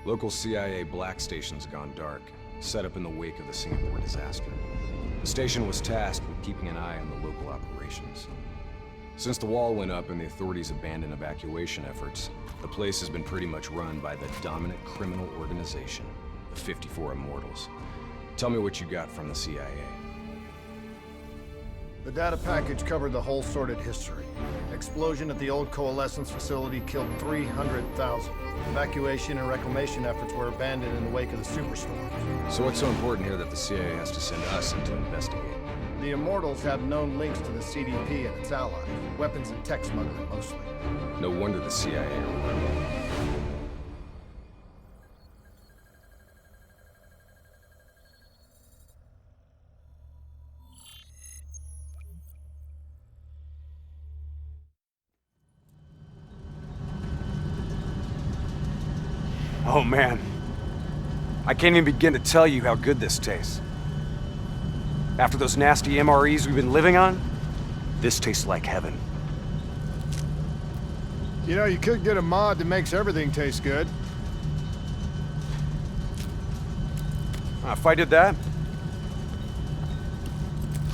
Local CIA black station's gone dark, set up in the wake of the Singapore disaster. The station was tasked with keeping an eye on the local operations. Since the wall went up and the authorities abandoned evacuation efforts, the place has been pretty much run by the dominant criminal organization, the 54 Immortals. Tell me what you got from the CIA. The data package covered the whole sordid history. Explosion at the old coalescence facility killed 300,000. Evacuation and reclamation efforts were abandoned in the wake of the superstorm. So what's so important here that the CIA has to send us in to investigate? The Immortals have known links to the CDP and its allies. Weapons and tech smuggling, mostly. No wonder the CIA are rebel. Oh man, I can't even begin to tell you how good this tastes. After those nasty MREs we've been living on, this tastes like heaven. You know, you could get a mod that makes everything taste good. If I did that,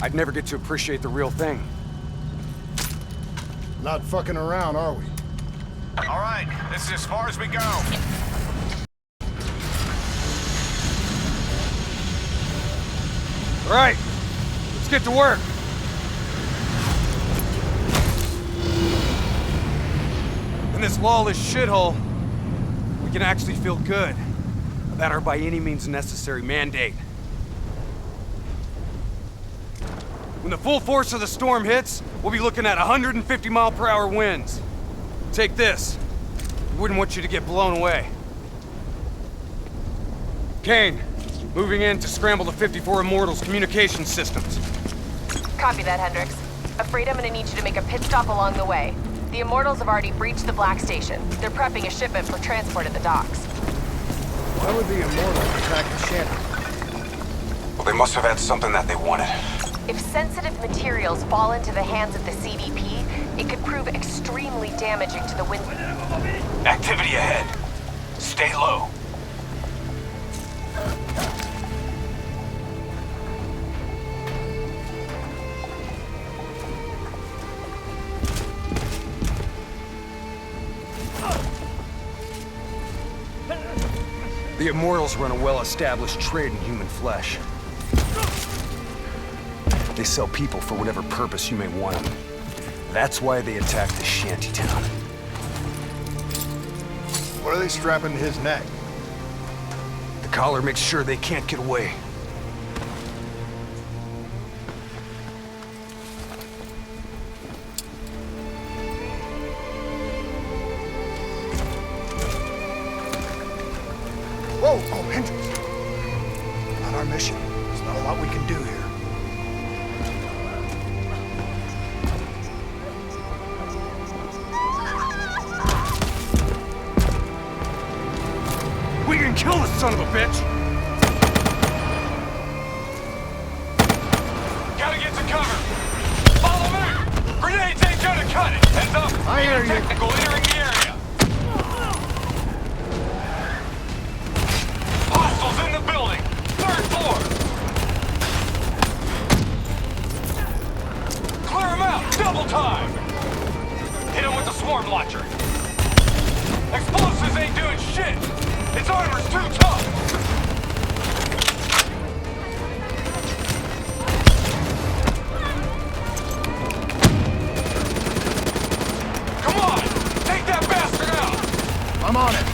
I'd never get to appreciate the real thing. Not fucking around, are we? All right, this is as far as we go. All right, let's get to work. In this lawless shithole, we can actually feel good about our by any means necessary mandate. When the full force of the storm hits, we'll be looking at 150-mile-per-hour winds. Take this. We wouldn't want you to get blown away. Kane, moving in to scramble the 54 Immortals' communication systems. Copy that, Hendricks. Afraid I'm gonna need you to make a pit stop along the way. The Immortals have already breached the Black Station. They're prepping a shipment for transport at the docks. Why would the Immortals attack the shanty? Well, they must have had something that they wanted. If sensitive materials fall into the hands of the CDP, it could prove extremely damaging to the wind. Activity ahead. Stay low. The Immortals run a well-established trade in human flesh. They sell people for whatever purpose you may want them. That's why they attacked the shantytown. What are they strapping to his neck? The collar makes sure they can't get away. Whoa! Oh, Hendricks! Not our mission. There's not a lot we can do here. We can kill this son of a bitch! Gotta get to cover. Follow me. Grenades ain't gonna cut it. Heads up. I hear you. Technical entering the area. Hostiles in the building. Third floor. Clear them out. Double time. Hit them with the swarm launcher. Explosives ain't doing shit. Its armor's too tough. Come on! Take that bastard out! I'm on it.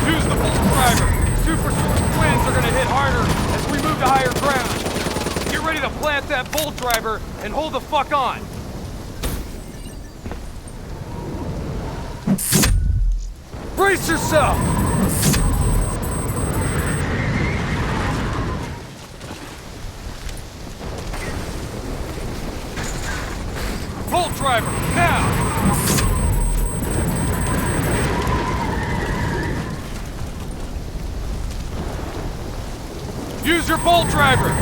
Use the full driver. Super winds are gonna hit harder as we move to higher ground. Get ready to Now plant that bolt driver and hold the fuck on. Brace yourself! Bolt driver, now! Use your bolt driver!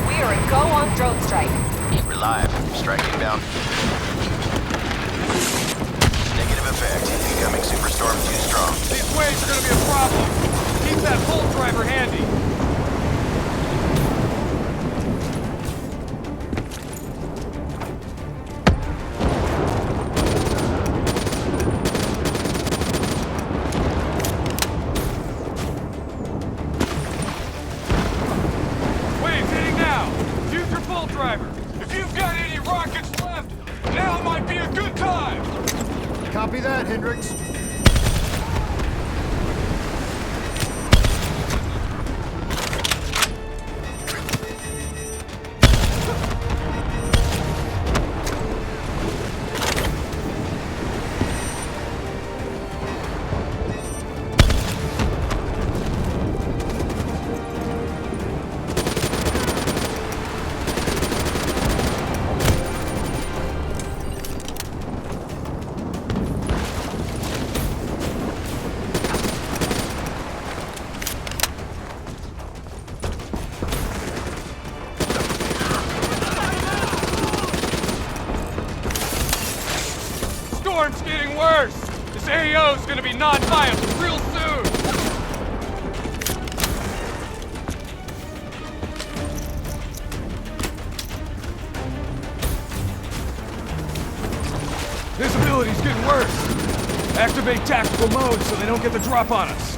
We are a go on drone strike. We're live. Striking down. Negative effect. Incoming superstorm too strong. These waves are gonna be a problem. Keep that bolt driver handy. Waves hitting now. Use your bolt driver. If you've got any rockets left, now might be a good time. Copy that, Hendricks. Storm's getting worse! This AO's gonna be non-viable real soon! Visibility's getting worse! Activate tactical mode so they don't get the drop on us!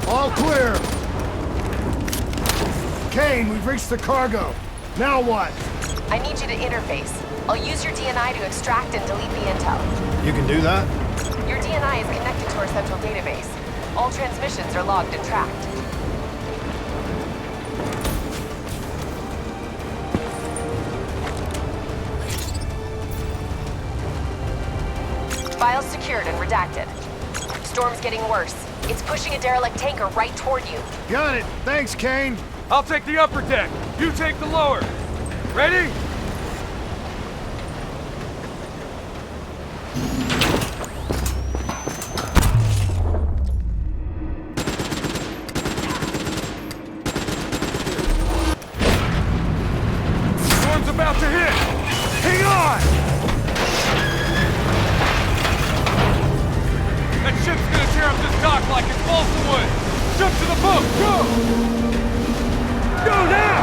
All clear. Kane, we've reached the cargo. Now what? I need you to interface. I'll use your DNI to extract and delete the intel. You can do that? Your DNI is connected to our central database. All transmissions are logged and tracked. Files secured and redacted. Storm's getting worse. It's pushing a derelict tanker right toward you. Got it. Thanks, Kane. I'll take the upper deck. You take the lower. Ready? Storm's about to hit. Hang on! That ship's gonna tear up this dock like it's balsa wood. Jump to the boat. Go! Go now!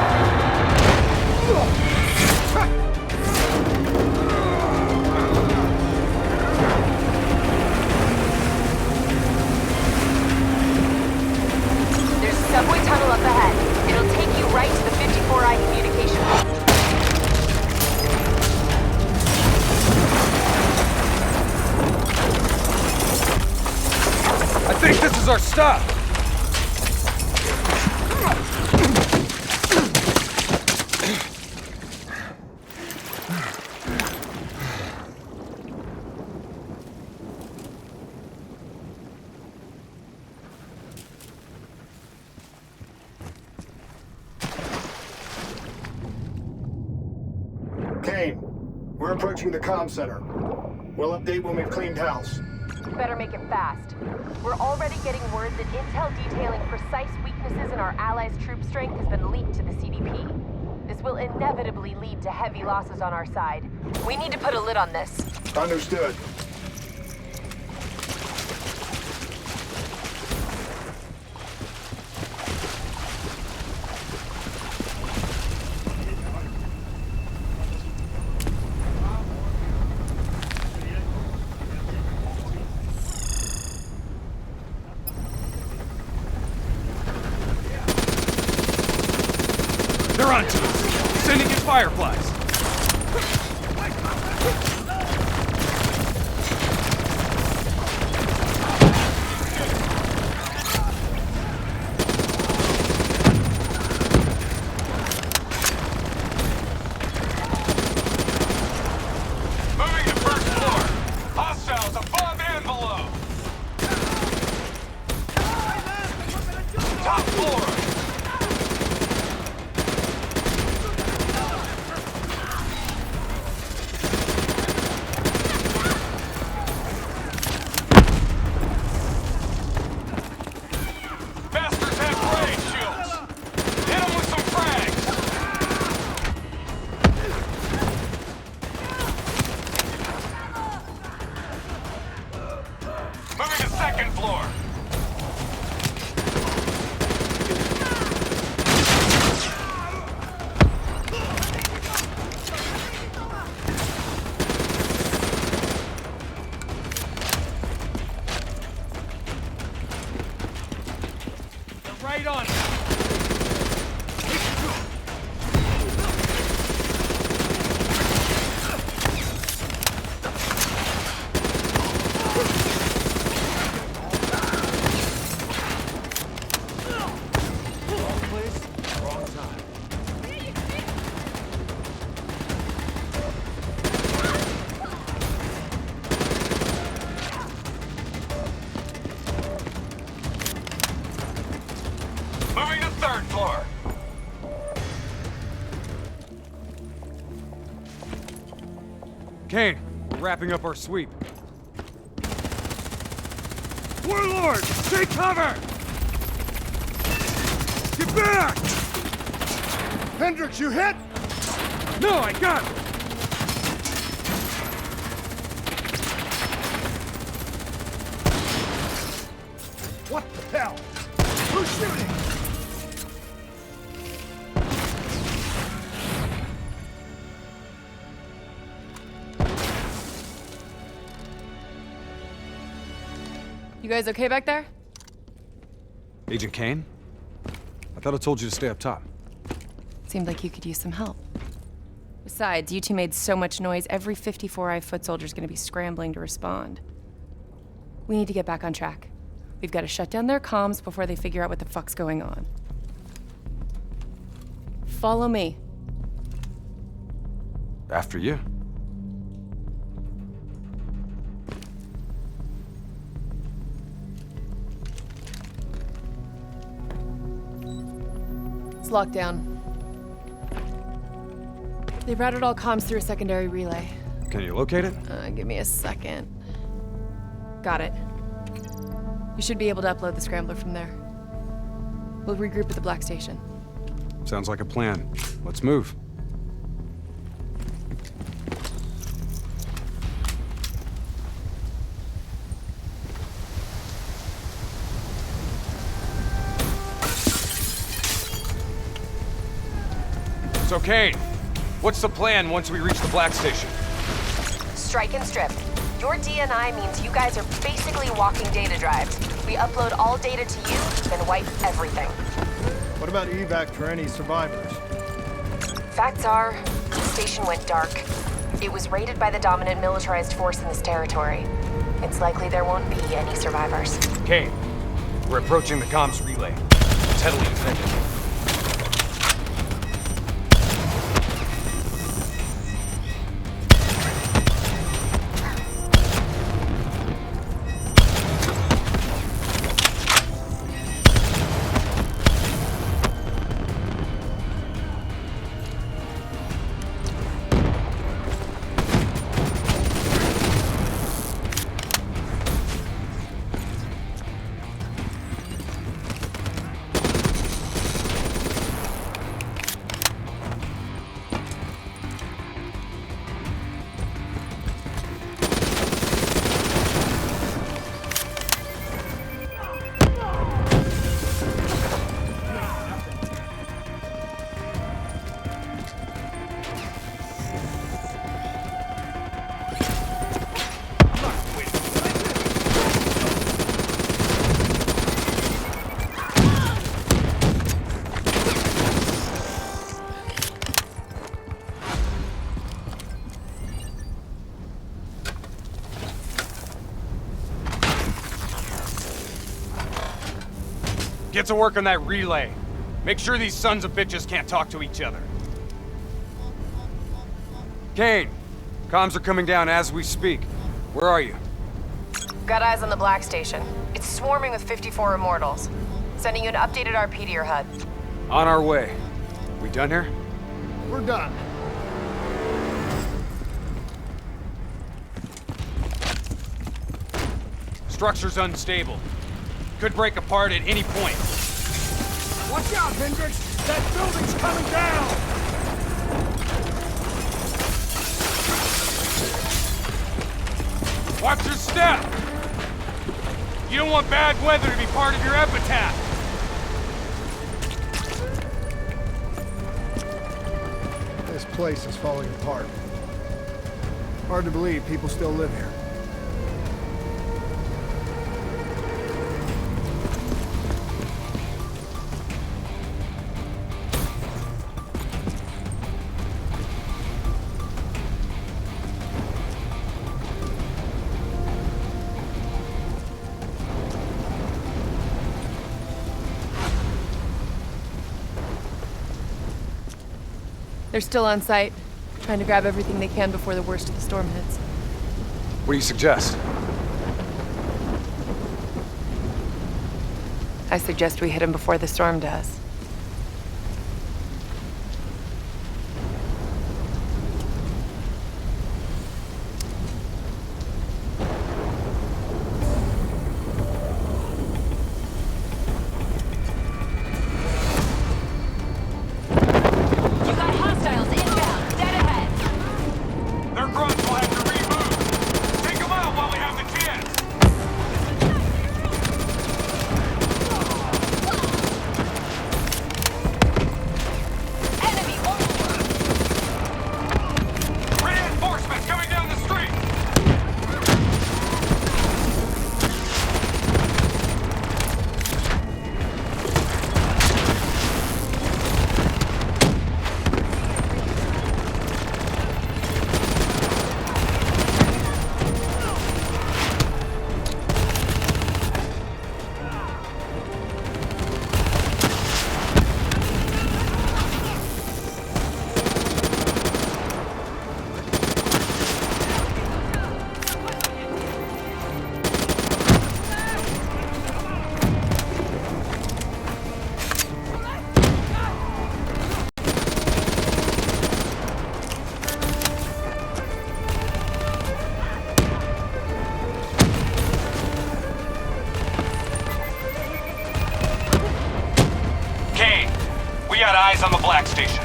There's a subway tunnel up ahead. It'll take you right to the 54I communication hub. I think this is our stop. Kane, we're approaching the comm center. We'll update when we've cleaned house. Better make it fast. We're already getting word that intel detailing precise weaknesses in our allies' troop strength has been leaked to the CDP. This will inevitably lead to heavy losses on our side. We need to put a lid on this. Understood. They're on to us. Sending in fireflies. Moving to first floor. Hostiles above and below. Top floor. Bastards have grenade shields. Hit them with some frags. Moving to second floor. They're right on it. Moving to third floor. Kane, we're wrapping up our sweep. Warlord, take cover! Get back! Hendricks, you hit? No, I got it! What the hell? Who's shooting? You guys okay back there? Agent Kane? I thought I told you to stay up top. Seemed like you could use some help. Besides, you two made so much noise, every 54i foot soldier's gonna be scrambling to respond. We need to get back on track. We've got to shut down their comms before they figure out what the fuck's going on. Follow me. After you. It's locked down. They routed all comms through a secondary relay. Can you locate it? Give me a second. Got it. You should be able to upload the scrambler from there. We'll regroup at the Black Station. Sounds like a plan. Let's move. So, Kane, what's the plan once we reach the Black Station? Strike and strip. Your DNI means you guys are basically walking data drives. We upload all data to you, then wipe everything. What about evac for any survivors? Facts are, the station went dark. It was raided by the dominant militarized force in this territory. It's likely there won't be any survivors. Kane, we're approaching the comms relay. It's heavily defended. to work on that relay. Make sure these sons of bitches can't talk to each other. Kane, comms are coming down as we speak. Where are you? Got eyes on the Black Station. It's swarming with 54 Immortals. Sending you an updated RP to your HUD. On our way. We done here? We're done. Structure's unstable. Could break apart at any point. Watch out, Hendricks! That building's coming down! Watch your step! You don't want bad weather to be part of your epitaph! This place is falling apart. Hard to believe people still live here. They're still on site, trying to grab everything they can before the worst of the storm hits. What do you suggest? I suggest we hit them before the storm does. You got hostiles inbound, dead ahead. Their grunts will have to remove! Take them out while we have the chance! Enemy over. Reinforcements coming down the street! Kane, we got eyes on the Black Station.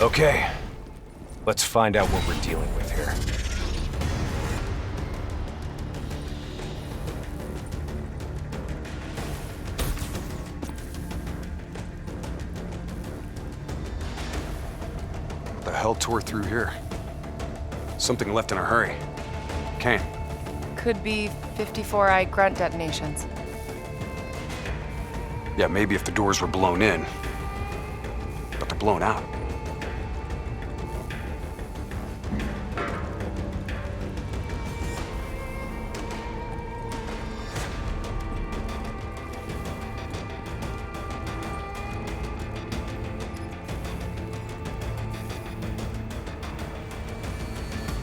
Okay, let's find out what we're dealing with here. What the hell tore through here? Something left in a hurry. Kane, Could be 54i grunt detonations. yeah, maybe if the doors were blown in. But they're blown out.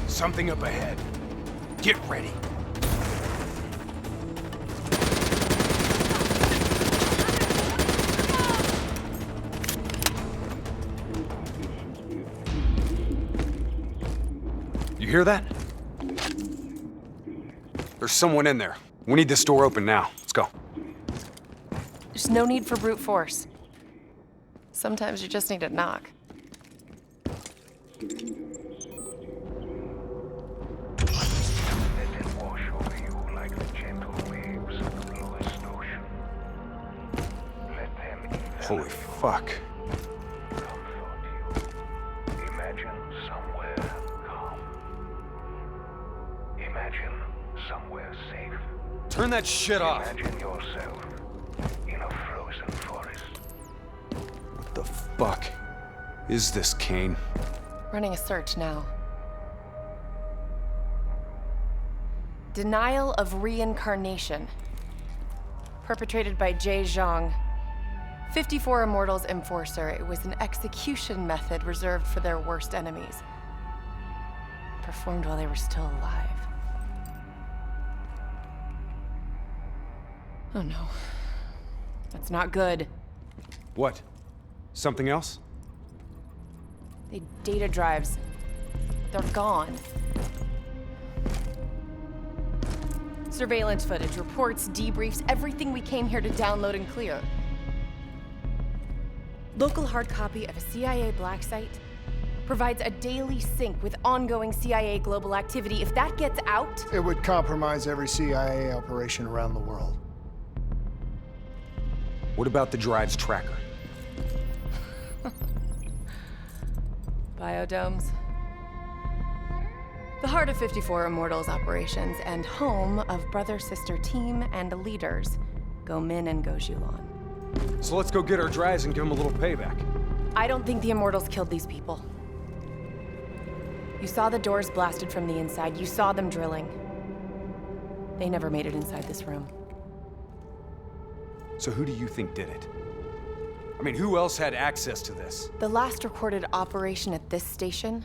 Something up ahead. Get ready. You hear that? There's someone in there. We need this door open now. Let's go. There's no need for brute force. Sometimes you just need to knock. Holy fuck. Imagine somewhere calm. Imagine somewhere safe. Turn that shit off. Imagine yourself in a frozen forest. What the fuck is this, Kane? Running a search now. Denial of reincarnation. Perpetrated by Jay Zhang. 54 Immortals Enforcer. It was an execution method reserved for their worst enemies. Performed while they were still alive. Oh no. That's not good. What? Something else? The data drives. They're gone. Surveillance footage, reports, debriefs, everything we came here to download and clear. Local hard copy of a CIA black site provides a daily sync with ongoing CIA global activity. If that gets out, It would compromise every CIA operation around the world. What about the drive's tracker? biodomes. The heart of 54 Immortals operations and home of brother-sister team and leaders, Go Min and Go Zhulan. So let's go get our drives and give them a little payback. I don't think the Immortals killed these people. You saw the doors blasted from the inside. You saw them drilling. They never made it inside this room. So who do you think did it? I mean, who else had access to this? The last recorded operation at this station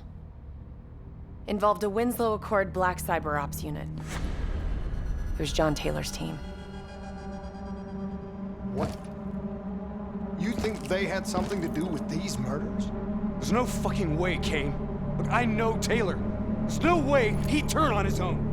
involved a Winslow Accord Black Cyber Ops unit. It was John Taylor's team. What? You think they had something to do with these murders? There's no fucking way, Kane. Look, I know Taylor. There's no way he'd turn on his own.